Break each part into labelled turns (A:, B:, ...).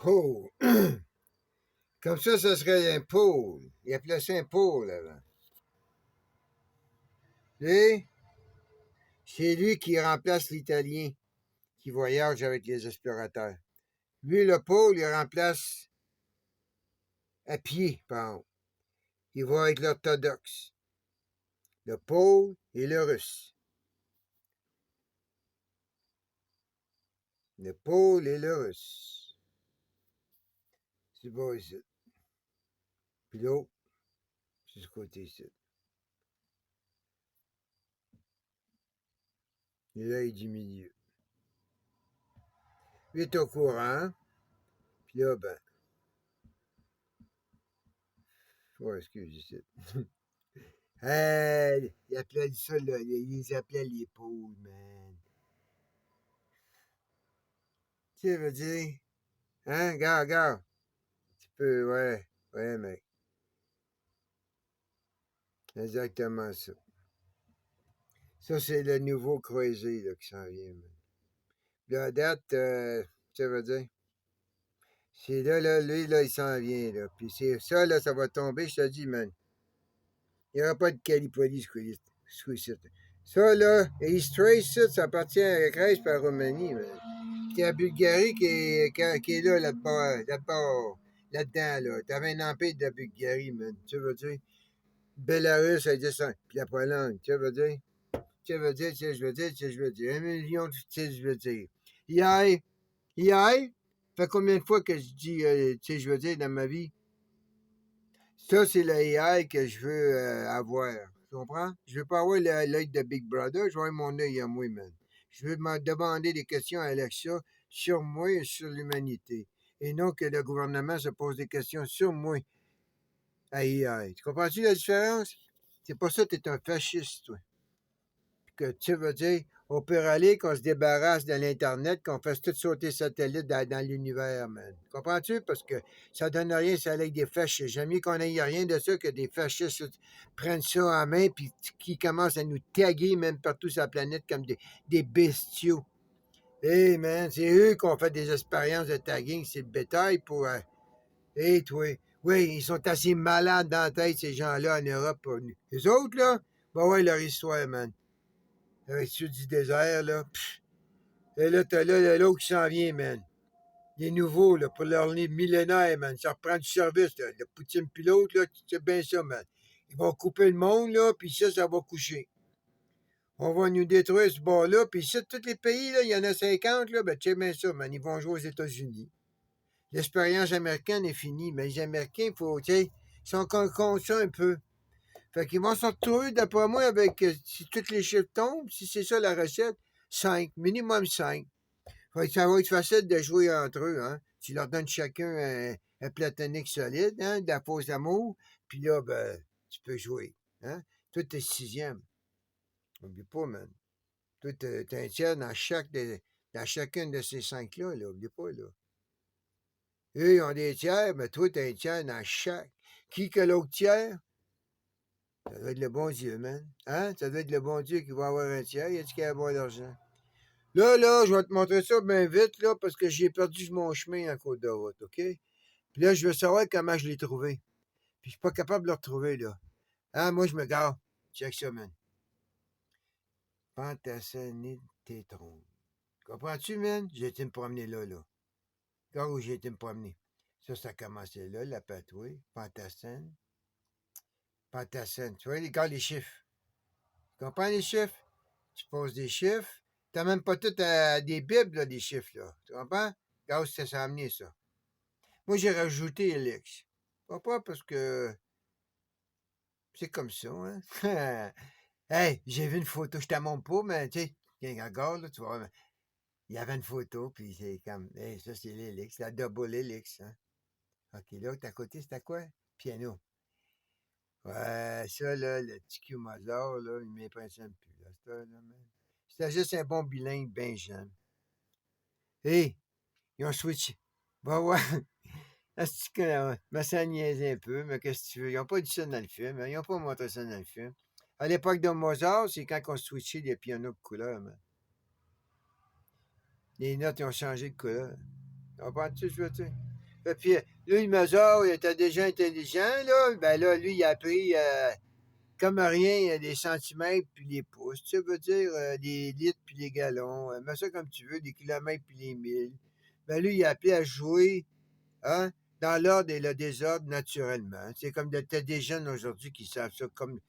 A: Pôle. Comme ça serait un pôle. Il appelait ça un pôle avant. Et c'est lui qui remplace l'Italien qui voyage avec les explorateurs. Lui, le pôle, il remplace à pied, par exemple. Il va avec l'orthodoxe. Le pôle et le russe. Le pôle et le russe. C'est beau ici. Puis l'autre, c'est ce côté ici. Et l'œil du milieu. Lui est au courant. Puis là, ben. Oh, excuse ici. Il appelait ça, là. Ils appelaient les pôles, man. Tu sais, veut dire. Hein, regarde. Tu peux, ouais, mec. Exactement ça. Ça, c'est le nouveau croisé là, qui s'en vient. Man. La date, ça veut dire. C'est là, lui, là, il s'en vient. Là. Puis c'est ça, là, ça va tomber, je te dis, man. Il n'y aura pas de Calipolis sous ça, là, East Trace, ça appartient à la Grèce et à la Roumanie, man. Puis la Bulgarie qui est là, là-dedans, là. T'avais un empire de la Bulgarie, man. Tu veux dire? Belarus, ça dit ça. Puis la Pologne, tu veux dire? Tu veux dire, tu veux dire, tu veux dire. 1 million de je veux dire. Hier, fait combien de fois que je dis, je veux dire, dans ma vie? Ça, c'est le AI que je veux avoir. Tu comprends? Je veux pas avoir l'œil de Big Brother, je veux avoir mon œil à moi, man. Je veux me demander des questions à Alexa sur moi et sur l'humanité. Et non que le gouvernement se pose des questions sur moi à AI. Tu comprends-tu la différence? C'est pas ça que tu es un fasciste, toi. Que tu veux dire, on peut aller qu'on se débarrasse de l'Internet, qu'on fasse tout sauter satellite dans l'univers, man. Comprends-tu? Parce que ça donne rien, ça avec des fascistes. J'aime mieux qu'on n'ait rien de ça que des fascistes prennent ça en main puis qui commencent à nous taguer même partout sur la planète comme des bestiaux. Hey, man, c'est eux qui ont fait des expériences de tagging, c'est le bétail pour... hey, toi, oui, ils sont assez malades dans la tête, ces gens-là, en Europe. Les autres, là, bah ouais, leur histoire, man. Avec ceux du désert, là. Pff. Et là, t'as là l'autre qui s'en vient, man. Les nouveaux, là, pour leur millénaire, man. Ça reprend du service, là. Le Poutine pilote, là, tu sais bien ça, man. Ils vont couper le monde, là, puis ça va coucher. On va nous détruire ce bord-là, puis ça, tous les pays, là, il y en a 50, là, ben, tu sais bien ça, man. Ils vont jouer aux États-Unis. L'expérience américaine est finie, mais les Américains, faut, tu sais, ils sont conscients un peu. Fait qu'ils vont se retrouver, d'après moi, avec, si tous les chiffres tombent, si c'est ça la recette, 5, minimum 5. Fait que ça va être facile de jouer entre eux, hein. Tu leur donnes chacun un platonique solide, hein, de la fausse amour, puis là, ben, tu peux jouer, hein. Toi, t'es sixième. Oublie pas, man. Toi, t'as un tiers dans chacune de ces 5-là, là. Oublie pas, là. Eux, ils ont des tiers, mais toi, t'as un tiers dans chaque. Qui que l'autre tiers? Ça doit être le bon Dieu, man. Hein? Ça doit être le bon Dieu qui va avoir un tiers. Il a dit qu'il va avoir l'argent. Là, je vais te montrer ça bien vite, là, parce que j'ai perdu mon chemin en côte de route, OK? Puis là, je veux savoir comment je l'ai trouvé. Puis je suis pas capable de le retrouver, là. Hein, moi, je me gare. Check ça, man. Fantassin Tétron. Comprends-tu, man? J'ai été me promener là. Quand où j'ai été me promener. Ça a commencé là, la patrouille. Fantassin. Tu vois, regarde les chiffres. Tu comprends les chiffres? Tu poses des chiffres. T'as même pas tout des bibles, là, des chiffres, là. Tu comprends? Regarde, ça s'est amené, ça. Moi, j'ai rajouté Elix. Pas parce que c'est comme ça, hein? Hey, j'ai vu une photo, je te montre pas, mais tu sais, regarde, là, tu vois, il y avait une photo, puis c'est comme, hey, ça, c'est l'Elix, la double Elix, hein? OK, l'autre à côté, c'était quoi? Piano. Ouais, ça, là, le petit Q Mozart, là, il m'impressionne plus, là, ça, là, man. C'était juste un bon bilingue, ben jeune. Hey, ils ont switché. Bah ouais. Est-ce que ça niaisait un peu, mais qu'est-ce que tu veux? Ils n'ont pas dit ça dans le film, hein? Ils n'ont pas montré ça dans le film. À l'époque de Mozart, c'est quand on switchait les pianos de couleur, man. Les notes ils ont changé de couleur. Comprends-tu ce que je veux dire? Et puis, lui, le Mozart, il était déjà intelligent, là. Ben là, lui, il a appris comme rien, les centimètres puis les pouces. Ça veut dire les litres puis les gallons. Mets ça comme tu veux, les kilomètres puis les milles. Ben lui, il a appris à jouer hein, dans l'ordre et le désordre naturellement. C'est comme t'as des jeunes aujourd'hui qui savent ça comme.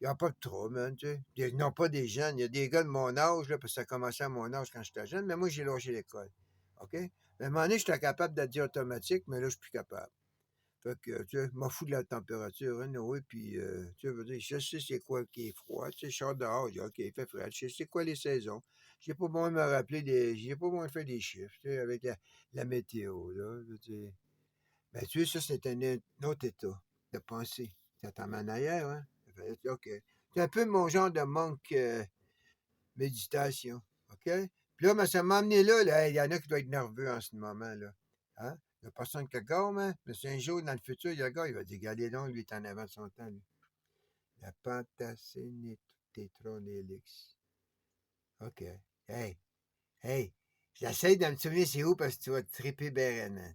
A: Il n'y a pas de trouble, man, tu sais. Non, pas des jeunes. Il y a des gars de mon âge, là, parce que ça a commencé à mon âge quand j'étais jeune, mais moi, j'ai lâché l'école. OK? Mais à un moment donné, j'étais capable de dire automatique, mais là, je suis plus capable. Fait que, tu sais, je m'en fous de la température, hein, oui, puis, tu sais, je veux dire, je sais c'est quoi qui est froid, tu sais, je sors dehors, je dis, OK, il fait frais, je sais c'est quoi les saisons. J'ai pas besoin de me rappeler j'ai pas besoin de faire des chiffres, tu sais, avec la météo, là, je veux dire. Ben, tu sais, ça, c'est un autre état de pensée. Ça t'emmène ailleurs, hein? Ça fait, OK. C'est un peu mon genre de manque méditation, OK? Puis là, ben, ça m'a amené là, là, il y en a qui doivent être nerveux en ce moment, là. Hein? Il n'y a personne qui gagne, hein? Mais c'est un jour, dans le futur, il y a un gars, il va dire, regardez donc, lui, il est en avant de son temps, lui. La pentacénite tétronélix. OK. Hey, hey, j'essaie de me souvenir c'est où parce que tu vas te triper ben, hein.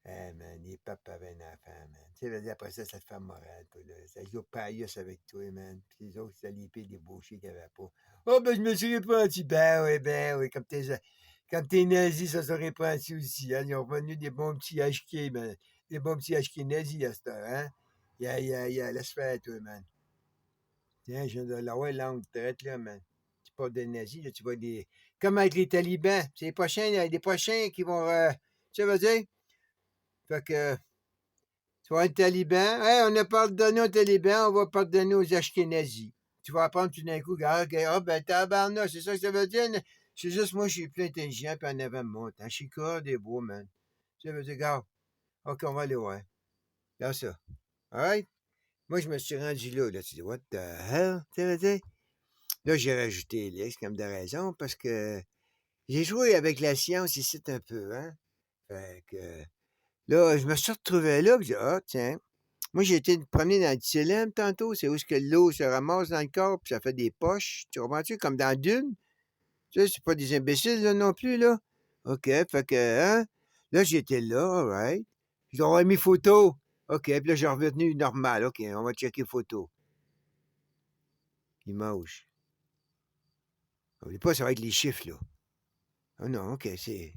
A: Eh, man, les papes avaient un enfant, man. Tu sais, après ça, ça te fait moral, toi, là. Ça joue pailleuse avec toi, man. Puis les autres, ça les pires débauchés qu'il n'y avait pas. Oh, ben, je me suis repenti. Ben oui, comme tes nazis, ça se repenti aussi, hein. Ils ont revenu des bons petits HK, man. Des bons petits HK nazis à cette heure, hein. Laisse faire, toi, man. Tiens, je viens de l'avoir langue traite, là, man. Tu parles des nazis, là, tu vois des. Comme avec les talibans. C'est les prochains qui vont. Tu sais, veux dire? Fait que. Tu vas être taliban. Hey, on a pardonné aux talibans, on va pardonner aux ashkénazis. Tu vas apprendre tout d'un coup, ben tabarnak, c'est ça que ça veut dire. C'est juste moi, je suis plus intelligent, puis en avant de moi. Je suis corps des beaux, man. Ça veut dire, gars, ok, on va aller voir. Là, ça. Alright? Moi, je me suis rendu là. Tu dis, what the hell? Ça veut dire? Là, j'ai rajouté Alex comme de raison, parce que j'ai joué avec la science ici un peu, hein? Fait que là, je me suis retrouvé là, puis j'ai dit, ah, tiens. Moi, j'ai été me promener dans le Tsilem tantôt. C'est où ce que l'eau se ramasse dans le corps, puis ça fait des poches. Tu comprends-tu? Comme dans Dune. Tu sais, c'est pas des imbéciles, là, non plus, là. OK, fait que, hein? Là, j'étais là, all right. Puis, on a mis photo. OK, puis là, j'ai revenu normal. OK, on va checker photo. Image. N'oublie pas, ça va être les chiffres, là. Oh non, OK, c'est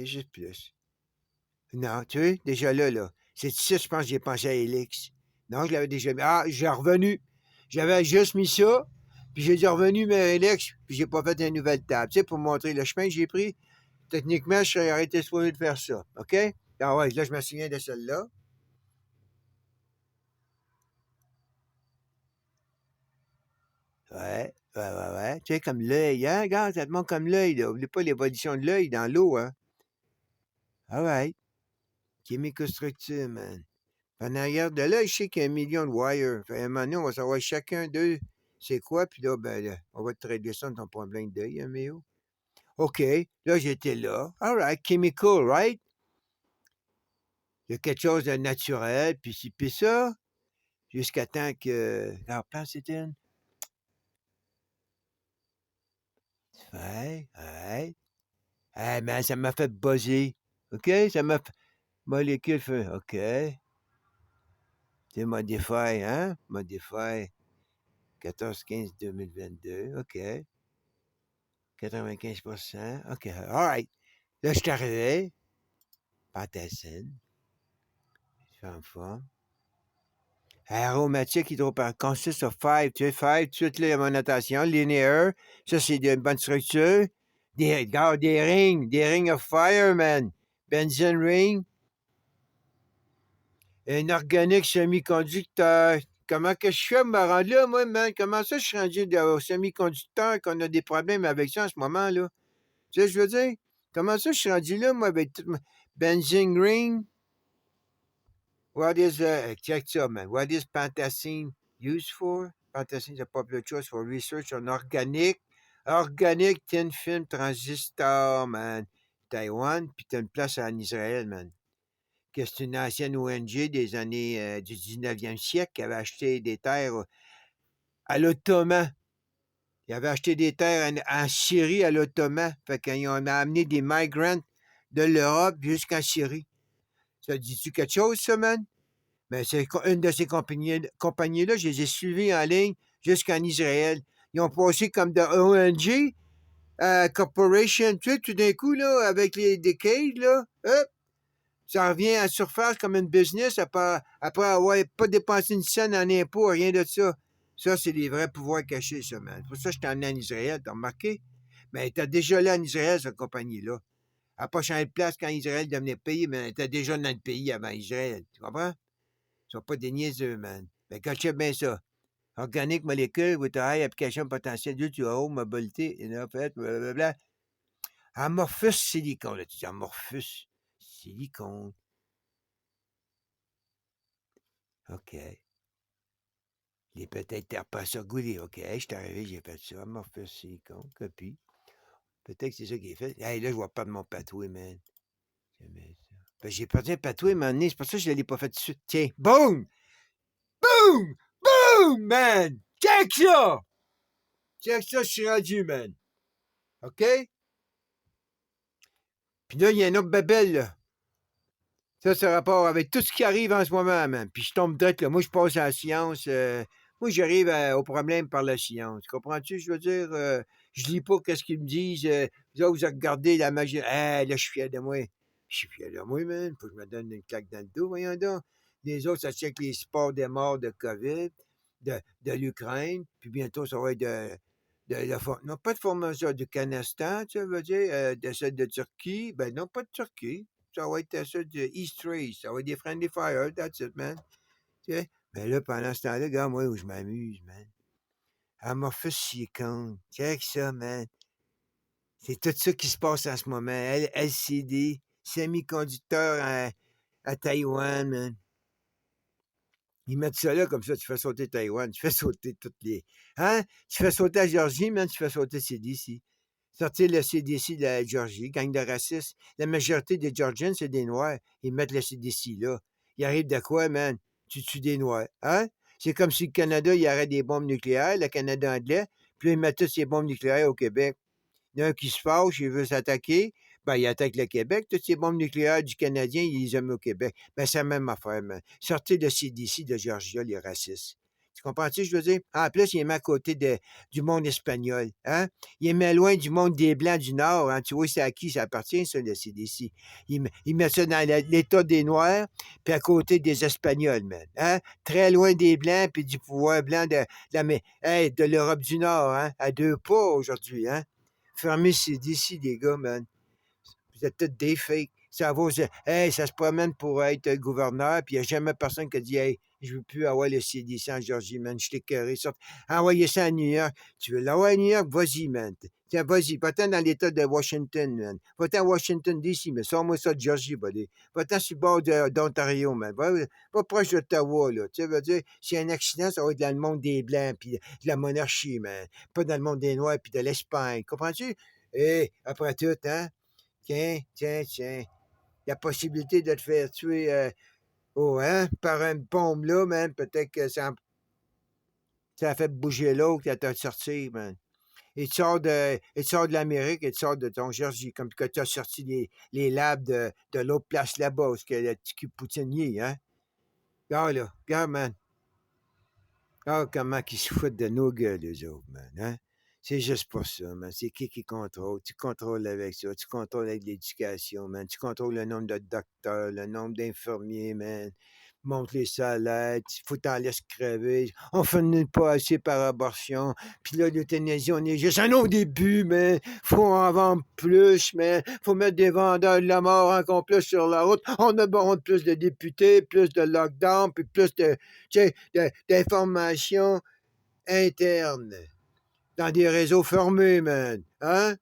A: juste plus. Non, tu sais, déjà là. C'est ça, je pense que j'ai pensé à Elix. Non, je l'avais déjà mis. Ah, j'ai revenu. J'avais juste mis ça, puis j'ai déjà revenu mais Elix, puis j'ai pas fait une nouvelle table. Tu sais, pour montrer le chemin que j'ai pris, techniquement, je serais arrêté supposé de faire ça. OK? Ah ouais, là, je me souviens de celle-là. Ouais. Tu sais, comme l'œil, hein? Regarde, ça te montre comme l'œil, là. N'oublie pas l'évolution de l'œil dans l'eau, hein? All right. Chimicostructure, man. En arrière de là, je sais qu'il y a 1 million de wires. Fait, à un moment donné, on va savoir chacun d'eux c'est quoi, puis là, ben, là, on va te traiter ça dans ton problème d'œil, hein, Méo. OK, là, j'étais là. All right, chemical, right? Il y a quelque chose de naturel, puis ci, puis ça, jusqu'à temps que... Alors, pense c'était une... Ouais. Mais ça m'a fait buzzer. OK, ça m'a fait... Molécule fait... OK. C'est Modify, hein? Modify 14-15-2022. OK. 95%. OK. All right. Là, je suis arrivé. Pantacine. Femme forme. Aromatique consiste of 5. Tu sais, 5, tout de suite, là, il y a mon notation. Linéaire. Ça, c'est une bonne structure. Des rings. Des rings of fire, man. Benzene ring. Un organique semi-conducteur. Comment que je fais me rendre là, moi, man? Comment ça, je suis rendu au semi-conducteur qu'on a des problèmes avec ça en ce moment, là? Tu sais, je veux dire? Comment ça, je suis rendu là, moi, avec tout benzene ring? What is, check ça, man. What is Pantacine used for? Pantacine is a popular choice for research on organic thin film transistor, man. Taïwan, puis t'as une place en Israël, man. Que c'est une ancienne ONG des années du 19e siècle qui avait acheté des terres à l'Ottoman. Ils avaient acheté des terres en Syrie à l'Ottoman. Fait qu'ils ont amené des migrants de l'Europe jusqu'en Syrie. Ça dit-tu quelque chose, ça, man? Mais c'est une de ces compagnies-là, je les ai suivies en ligne jusqu'en Israël. Ils ont passé comme de ONG Corporation, tu sais, tout d'un coup, là, avec les Decades, là, hop, ça revient à surface comme une business après avoir pas dépensé une scène en impôts, rien de ça. Ça, c'est les vrais pouvoirs cachés, ça, man. Pour ça, je t'en ai en Israël, t'as remarqué? Mais t'es déjà là en Israël, cette compagnie-là. Elle n'a pas changé de place quand Israël devenait pays, mais elle était déjà dans le pays avant Israël. Tu comprends? Ils sont pas des niaiseux, man. Mais quand je sais bien ça. Organic molecule with a high application potential due to a haute mobility in a fait, blablabla. Amorphous silicone. Là, tu dis amorphous silicone. OK. Il est peut-être pas ça goulé. OK. Je suis arrivé, j'ai fait ça. Amorphous silicone. Copie. Peut-être que c'est ça qui est fait. Hey, là, je vois pas de mon patouille, man. Ben, j'ai perdu un patouille, man. C'est pour ça que je ne l'ai pas fait tout de suite. Tiens. Boom! Boom! Boom, man! Check ça! Check ça, je suis rendu, man. OK? Puis là, il y a une autre babelle, là. Ça, c'est rapport avec tout ce qui arrive en ce moment, man. Puis je tombe direct, là. Moi, je passe à la science. Moi, j'arrive au problème par la science. Comprends-tu? Je veux dire, je lis pas qu'est-ce qu'ils me disent. Vous autres, vous regardez la magie. Là, je suis fier de moi. Je suis fier de moi, man. Faut que je me donne une claque dans le dos, voyons donc. Les autres, ça check les sports des morts de COVID, de l'Ukraine. Puis bientôt, ça va être non, pas de formation du Canastan, tu veux dire, de celle de Turquie. Ben non, pas de Turquie. Ça va être ça de East Race. Ça va être des Friendly Fire, that's it, man. Tu sais? Mais là, pendant ce temps-là, regarde, moi, où je m'amuse, man. Amorphous Silicon. Check ça, man. C'est tout ça qui se passe en ce moment. LCD, semi-conducteur à Taïwan, man. Ils mettent ça là, comme ça, tu fais sauter Taïwan, tu fais sauter toutes les... Hein? Tu fais sauter la Géorgie, man, tu fais sauter CDC. Sortir le CDC de la Géorgie, gang de racistes. La majorité des Georgians, c'est des Noirs. Ils mettent le CDC là. Il arrive de quoi, man? Tu tues des Noirs. Hein? C'est comme si le Canada, il aurait des bombes nucléaires, le Canada anglais, puis là, ils mettent toutes ces bombes nucléaires au Québec. Il y en a un qui se fâche, il veut s'attaquer, ben, il attaque le Québec. Toutes ces bombes nucléaires du Canadien, il les a mis au Québec. Ben, c'est la même affaire, man. Sortez de CDC de Georgia, les racistes. Tu comprends-tu, je veux dire? En plus, il est mis à côté du monde espagnol. Hein? Il est mis loin du monde des Blancs du Nord. Hein? Tu vois, c'est à qui ça appartient, ça, le CDC? Il met ça dans l'État des Noirs, puis à côté des Espagnols, man. Hein? Très loin des Blancs, puis du pouvoir blanc de l'Europe du Nord. Hein? À 2 pas aujourd'hui. Hein? Fermez CDC, les gars, man. Vous êtes tous des fakes. Ça vaut, hey, ça se promène pour être gouverneur, puis il n'y a jamais personne qui a dit, hey, je veux plus avoir le CDC en Georgie, man. Je t'ai carré. Envoyez ça à New York. Tu veux l'avoir à New York? Vas-y, man. Tiens, vas-y. Va-t'en dans l'État de Washington, man. Va-t'en à Washington, D.C., mais sors-moi ça de Georgie, buddy. Va-t'en sur le bord d'Ontario, man. Va proche d'Ottawa, là. Tu sais, veux dire, s'il y a un accident, ça va être dans le monde des Blancs, puis de la monarchie, man. Pas dans le monde des Noirs, puis de l'Espagne. Comprends-tu? Et après tout, hein? Tiens, tiens, tiens. La possibilité de te faire tuer hein, par une bombe là, man, peut-être que ça a fait bouger l'autre qui t'a sorti, man. Il te sort de l'Amérique et tu sors de ton Georgie, comme que tu as sorti les labs de l'autre place là-bas, où il y a le petit cul poutinier, hein. Regarde là, regarde, man. Regarde comment ils se foutent de nos gueules, les autres, man, hein. C'est juste pour ça, man. C'est qui contrôle? Tu contrôles avec ça. Tu contrôles avec l'éducation, man. Tu contrôles le nombre de docteurs, le nombre d'infirmiers, man. Monte les salaires, faut t'en laisser crever. On finit pas assez par abortion. Puis là, l'euthanasie, on est juste un au début, mais faut en vendre plus, mais faut mettre des vendeurs de la mort encore plus sur la route. On a besoin de plus de députés, plus de lockdown, puis plus d'informations internes dans des réseaux fermés, man. Hein?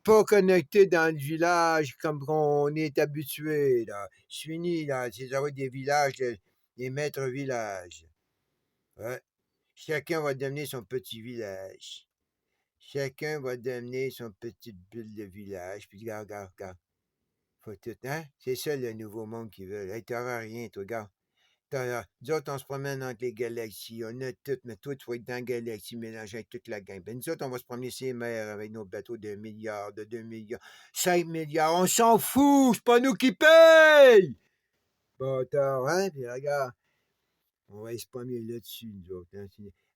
A: Pas connecté dans le village comme on est habitué, là. C'est fini, là. C'est ça va être des villages, des maîtres villages. Ouais. Chacun va devenir son petit village. Chacun va devenir son petite bulle de village. Puis regarde, regarde, regarde. Faut tout, hein? C'est ça le nouveau monde qu'ils veulent. Hey, t'auras rien, toi, regarde. Nous autres, on se promène entre les galaxies. On a tout, mais toi, tu vas être dans la galaxie mélangé avec toute la gang. Ben, nous autres, on va se promener ces mers avec nos bateaux de milliards, de 2 milliards, 5 milliards. On s'en fout, c'est pas nous qui payent! Bâtard, hein? Puis regarde, on va se promener là-dessus, nous autres. Hein?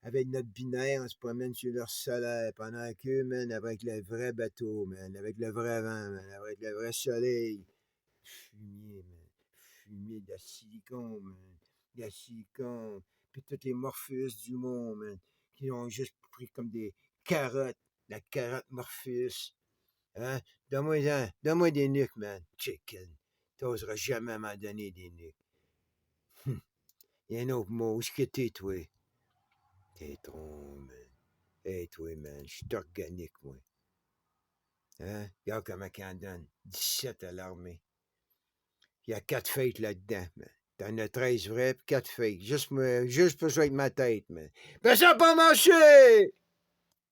A: Avec notre binaire, on se promène sur leur salaire pendant qu'eux, man, avec le vrai bateau, man, avec le vrai vent, man, avec le vrai soleil. Fumier, man. Fumier de la silicone, man. De la silicone. Puis tous les Morpheus du monde, man. Qui ont juste pris comme des carottes. La carotte Morpheus. Hein? Donne-moi des nuques, man. Chicken. T'oseras jamais m'en donner des nuques. Il y a un autre mot. Où est-ce que t'es, toi? T'es trop, man. Hey, toi, man. Je suis organique, moi. Hein? Regarde comment il en donne. 17 à l'armée. Il y a 4 fakes là-dedans, man. T'en as 13 vrais, puis 4 fakes. Juste pour jouer avec ma tête, man. Mais ça n'a pas marché!